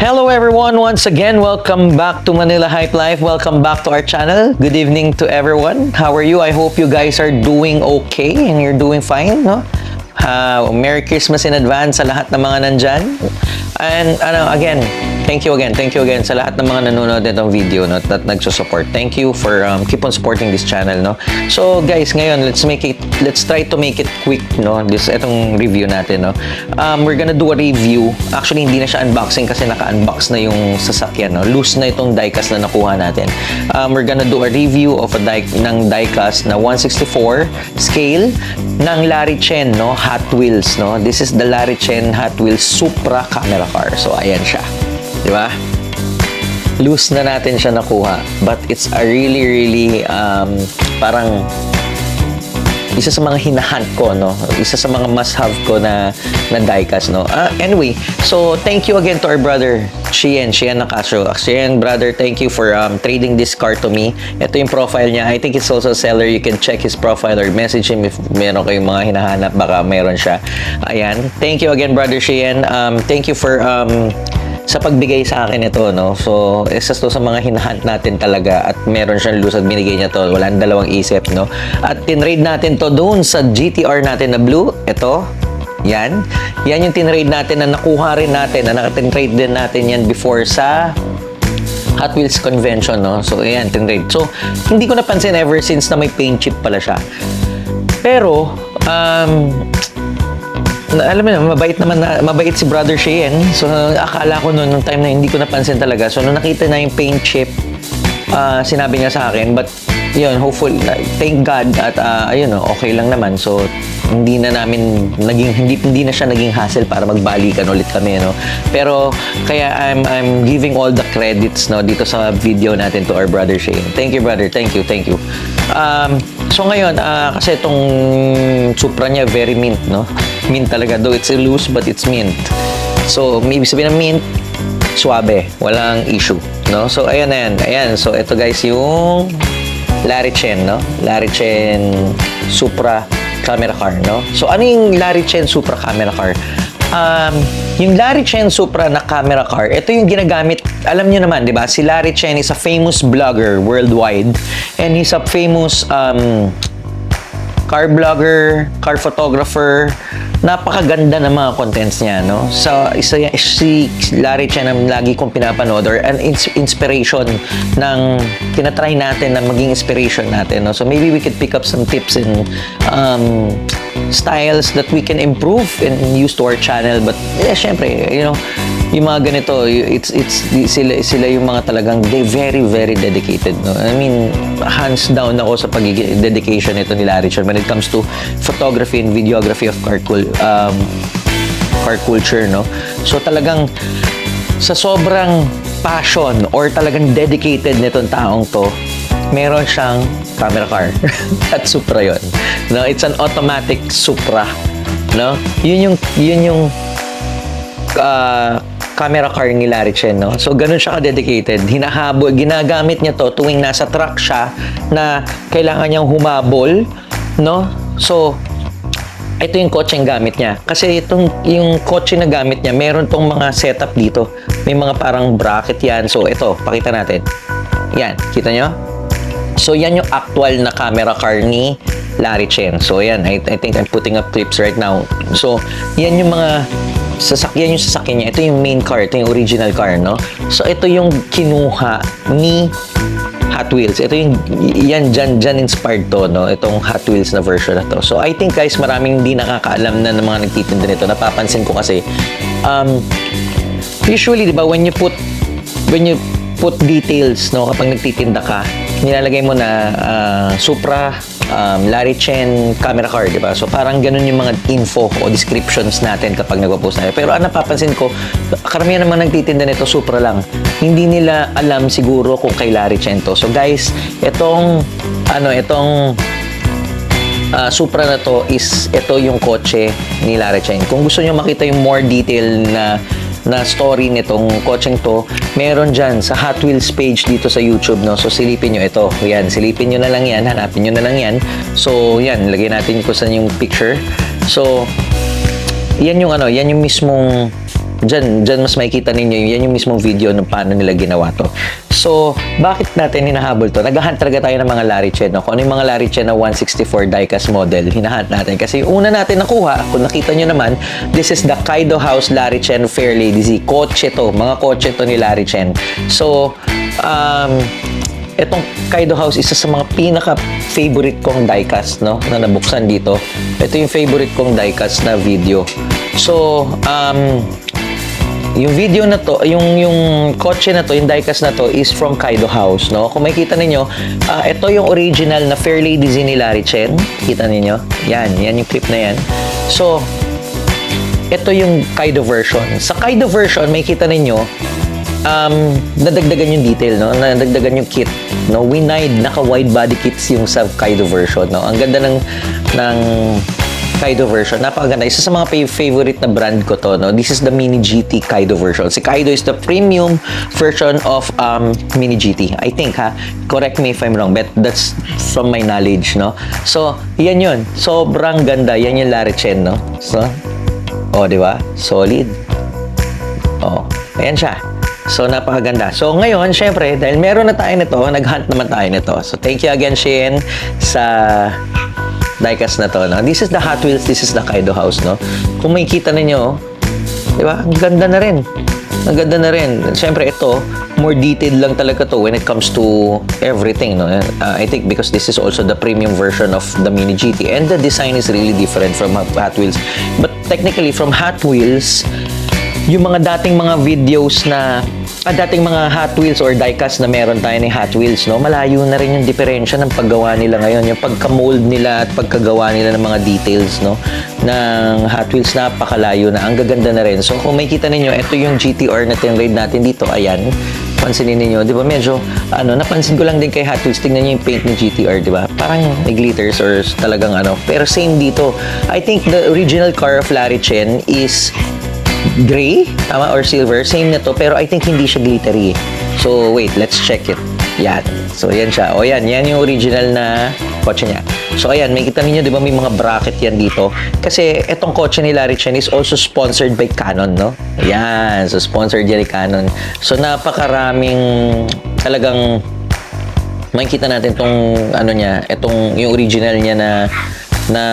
Hello everyone, once again, welcome back to Manila Hype Life. Welcome back to our channel. Good evening to everyone. How are you? I hope you guys are doing okay and you're doing fine, no? Merry Christmas in advance sa lahat ng mga nandyan. And again, thank you again sa lahat ng mga nanonood nitong video, no, at nagsusupport. Thank you for keep on supporting this channel, no. So guys, ngayon let's try to make it quick, no. Itong review natin, no. We're gonna do a review. Actually, hindi na siya unboxing kasi naka-unbox na yung sasakyan, no. Loose na itong diecast na nakuha natin. We're gonna do a review of ng diecast na 1/64 scale ng Larry Chen, no, Hot Wheels, no. This is the Larry Chen Hot Wheels Supra camera car. So ayan siya. Di ba? Loose na natin siya nakuha. But it's a really parang isa sa mga hinahunt ko, no? Isa sa mga must-have ko na diecast, no? Anyway, so thank you again to our brother, Sheehan Nacasio. Sheehan, brother, thank you for trading this car to me. Ito yung profile niya. I think it's also a seller. You can check his profile or message him if meron kayong mga hinahanap. Baka meron siya. Ayan. Thank you again, brother Sheehan. Thank you for sa pagbigay sa akin ito, no? So, isa to sa mga hinahunt natin talaga at meron siyang loose at binigay niya to. Walang dalawang isip, no? At tinrade natin to doon sa GTR natin na blue. Ito. Yan. Yan yung tinrade natin na nakuha rin natin, na nakatinrade din natin yan before sa Hot Wheels Convention, no? So, ayan, tinrade. So, hindi ko napansin ever since na may paint chip pala siya. Pero, alam mo na, mabait si Brother Sheehan. So, akala ko nung time na hindi ko napansin talaga. So, nung nakita na yung paint chip, sinabi niya sa akin. But, yun, hopefully, thank God at, ayun, okay lang naman. So, hindi na siya naging hassle para magbalikan ulit kami, no. Pero kaya I'm giving all the credits, no, dito sa video natin to our Brother Sheehan. Thank you, brother. Thank you. So ngayon, kasi itong Supra niya very mint, no. Mint talaga, though it's loose but it's mint. So maybe sabihin ng mint, suabe, walang issue, no. So ayan na yan. Ayan, so ito guys yung Larry Chen, no. Larry Chen Supra camera car, no? So, ano yung Larry Chen Supra camera car? Yung Larry Chen Supra na camera car, ito yung ginagamit, alam nyo naman, di ba? Si Larry Chen is a famous blogger worldwide and he's a famous car blogger, car photographer. Napakaganda ng mga contents niya, no? So, si Larry Chen ang lagi kong pinapanood or an inspiration ng tinatry natin na maging inspiration natin, no? So, maybe we could pick up some tips and styles that we can improve and use to our channel. But, syempre, you know, yung mga ganito, sila yung mga talagang very dedicated, no? I mean, hands down ako sa pagiging dedication nito ni Larry Chen when it comes to photography and videography of car culture, no? So talagang sa sobrang passion or talagang dedicated nitong taong to, meron siyang camera car at Supra yun, no? It's an automatic Supra, no? Yun yung camera car ni Larry Chen, no? So, ganun siya ka-dedicated. Ginagamit niya to tuwing nasa truck siya na kailangan niyang humabol, no? So, ito yung kotseng gamit niya. Kasi yung kotse na gamit niya, meron tong mga setup dito. May mga parang bracket yan. So, ito, pakita natin. Yan, kita nyo? So, yan yung actual na camera car ni Larry Chen. So, yan, I think I'm putting up clips right now. So, yan yung mga sasakyan niya. Ito yung main car, ito yung original car, no? So, ito yung kinuha ni Hot Wheels. Ito yung, dyan inspired to, no? Itong Hot Wheels na version na to. So, I think guys, maraming hindi nakakaalam na ng mga nagtitinda nito. Napapansin ko kasi, usually, di ba, when you put details, no, kapag nagtitinda ka, nilalagay mo na Supra, Larry Chen camera car, di ba? So, parang ganun yung mga info o descriptions natin kapag nagpo-post natin. Pero napapansin ko, karamihan naman nagtitinda nito Supra lang. Hindi nila alam siguro kung kay Larry Chen to. So, guys, itong Supra na to ito yung kotse ni Larry Chen. Kung gusto nyo makita yung more detail na story nitong kotseng to, meron dyan sa Hot Wheels page dito sa YouTube, no? So, silipin nyo ito. Yan, silipin nyo na lang yan. Hanapin nyo na lang yan. So, yan, lagay natin kung saan yung picture. So, yan yung mismong Diyan mas makikita ninyo, yan yung mismong video ng paano nila ginawa to. So, bakit natin hinahabol to? Naghahunt talaga tayo ng mga Larichen, no? Kung ano yung mga Larichen na 164 diecast model, hinahunt natin. Kasi yung una natin nakuha, kung nakita nyo naman, this is the Kaido House Larichen Fair Lady Z. Kotse to, mga kotse to ni Larichen. So, etong Kaido House, isa sa mga pinaka-favorite kong diecast, no, na nabuksan dito. Ito yung favorite kong diecast na video. So, yung video na to, yung kotse na to, yung diecast na to is from Kaido House, no? Kung makikita ninyo, ito yung original na Fair Lady Z ni Larichen. Kita ninyo? Yan yung clip na yan. So, ito yung Kaido version. Sa Kaido version, makikita ninyo, nadagdagan yung detail, no? Nadagdagan yung kit, no? Winide, naka-wide body kits yung sa Kaido version, no? Ang ganda ng Kaido version. Napakaganda. Isa sa mga favorite na brand ko to, no? This is the Mini GT Kaido version. Si Kaido is the premium version of Mini GT. I think, ha? Correct me if I'm wrong, but that's from my knowledge, no? So, yan yun. Sobrang ganda. Yan yung Larichen, no? So, di ba? Solid. Ayan siya. So, napakaganda. So, ngayon, syempre, dahil meron na tayo nito, nag-hunt naman tayo nito. So, thank you again, Shein, sa diecast na to, no? This is the Hot Wheels, this is the Kaido House, no? Kung makikita ninyo, di ba? Ang ganda na rin. Ang ganda na rin. Siyempre, ito, more detailed lang talaga to when it comes to everything, no? I think because this is also the premium version of the Mini GT, and the design is really different from Hot Wheels. But technically, from Hot Wheels, yung mga dating mga videos na dating mga Hot Wheels or diecast na meron tayo ni Hot Wheels, no? Malayo na rin yung diferensya ng paggawa nila ngayon, yung pagka-mold nila at pagkagawa nila ng mga details, no, ng Hot Wheels. Napakalayo na, ang gaganda na rin. So kung makikita ninyo, ito yung GTR na tinrade natin dito. Ayan, pansinin niyo, di ba? Medyo napansin ko lang din kay Hot Wheels, tingnan niyo yung paint ni GTR, di ba? Parang may glitters or talagang pero same dito. I think the original car of Larichen is gray, tama, or silver, same na to, pero I think hindi siya glittery. So wait, let's check it. Yan. So yan siya. Yan yung original na kotse niya. So ayan, makikita niyo, di ba, may mga bracket yan dito. Kasi etong kotse ni Larichen is also sponsored by Canon, no? Yan. So sponsored yan ni Canon. So napakaraming talagang makikita natin tong niya, yung original niya na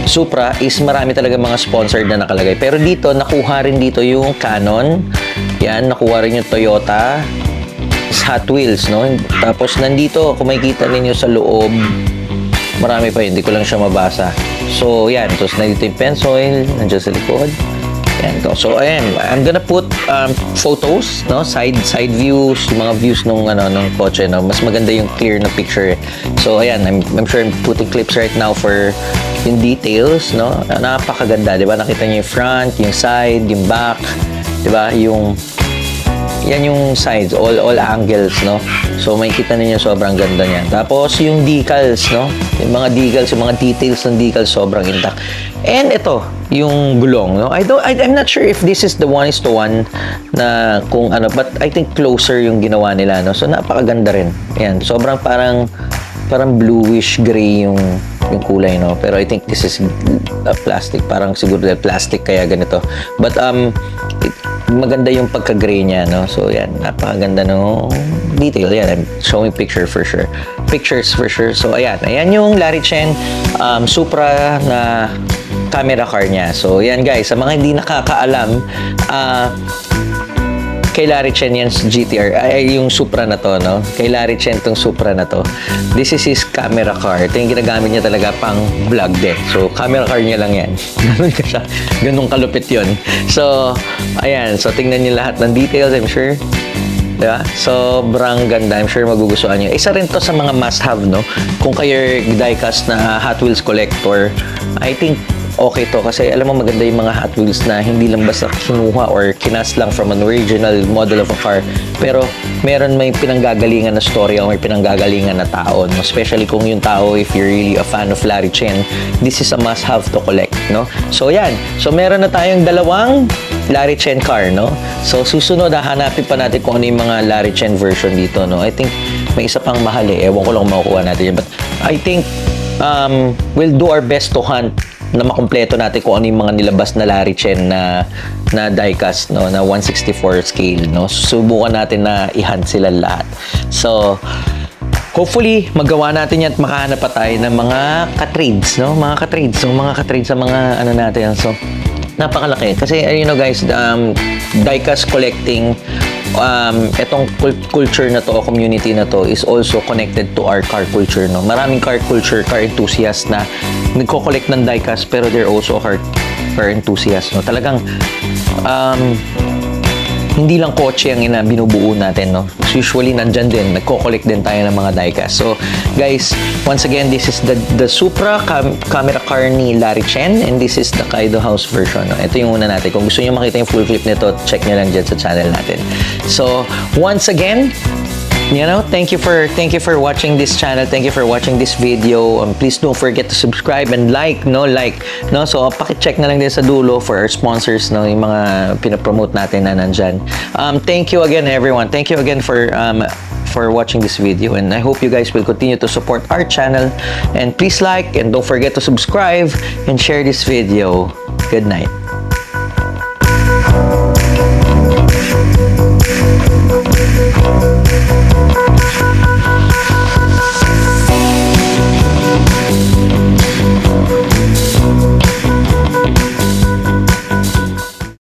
Supra is marami talaga mga sponsored na nakalagay. Pero dito, nakuha rin dito yung Canon. Yan, nakuha rin yung Toyota. Hot Wheels, no? Tapos nandito, kung makikita ninyo sa loob, marami pa yun. Hindi ko lang siya mabasa. So, yan. Tapos nandito yung Pennzoil. Nandiyan sa likod. Yan to. So, ayan. I'm gonna put photos, no? Side views, yung mga views nung kotse, no? Mas maganda yung clear na picture. So, ayan. I'm sure I'm putting clips right now for yung details, no? Napakaganda, di ba? Nakita niyo yung front, yung side, yung back, di ba? Yan yung sides, all angles, no? So, makikita niyo sobrang ganda niyan. Tapos, yung decals, no? Yung mga decals, yung mga details ng decals, sobrang intact. And ito, yung gulong, no? I'm not sure if this is the 1:1 na kung but I think closer yung ginawa nila, no? So, napakaganda rin. Yan, sobrang parang bluish gray yung kulay, no? Pero I think this is plastic. Parang siguro plastic kaya ganito. But maganda yung pagka-gray niya, no? So yan, napakaganda no detail. Yan, I'm showing pictures for sure. So ayan yung Larichen Supra na camera car niya. So yan guys, sa mga hindi nakakaalam, kay Larichen yan GTR, yung Supra na to, no? Kay Larichen tong Supra na to. This is his camera car. Ito yung ginagamit niya talaga pang vlog din. So, camera car niya lang yan. Ganun ka siya. Ganun kalupit yun. So, ayan. So, tingnan niyo lahat ng details, I'm sure. Diba? Sobrang ganda. I'm sure magugustuhan niyo. Isa rin to sa mga must-have, no? Kung kayo diecast na Hot Wheels collector, I think okay to kasi alam mo maganda yung mga Hot Wheels na hindi lang basta kinuha or kinas lang from an original model of a car, pero may pinanggagalingan na story o may pinanggagalingan na tao, no? Especially kung yung tao, if you're really a fan of Larichen, this is a must-have to collect, no? So yan, so meron na tayong dalawang Larichen car, no? So susunod, hanapin pa natin kung ano yung mga Larichen version dito, no? I think may isa pang mahal ewan ko lang makukuha natin yan, but I think we'll do our best to hunt na makumpleto natin kung ano yung mga nilabas na Larichen na diecast, no, na 1/64 scale, no. Subukan natin na i-hunt sila lahat. So, hopefully, magawa natin yan at makahanap pa tayo ng mga ka-trades, no? Mga ka-trades. So, mga ka-trades sa mga ano natin. So, napakalaki. Kasi, you know guys, diecast collecting, etong culture na to o community na to is also connected to our car culture, no? Maraming car culture, car enthusiasts na nagko-collect ng diecast pero they're also car enthusiasts, no? Talagang hindi lang kotse ang binubuo natin, no? Usually nandyan din, nagko-collect din tayo ng mga diecast. So, guys, once again, this is the Supra camera car ni Larichen and this is the Kaido House version, no? Ito yung una natin. Kung gusto niyo makita yung full clip nito, check nyo lang dyan sa channel natin. So, once again, you know, thank you for watching this channel. Thank you for watching this video. Please don't forget to subscribe and like, no. So, paki-check na lang din sa dulo for our sponsors, no, yung mga pinapromote natin na nandyan. Thank you again, everyone. Thank you again for watching this video, and I hope you guys will continue to support our channel. And please like and don't forget to subscribe and share this video. Good night.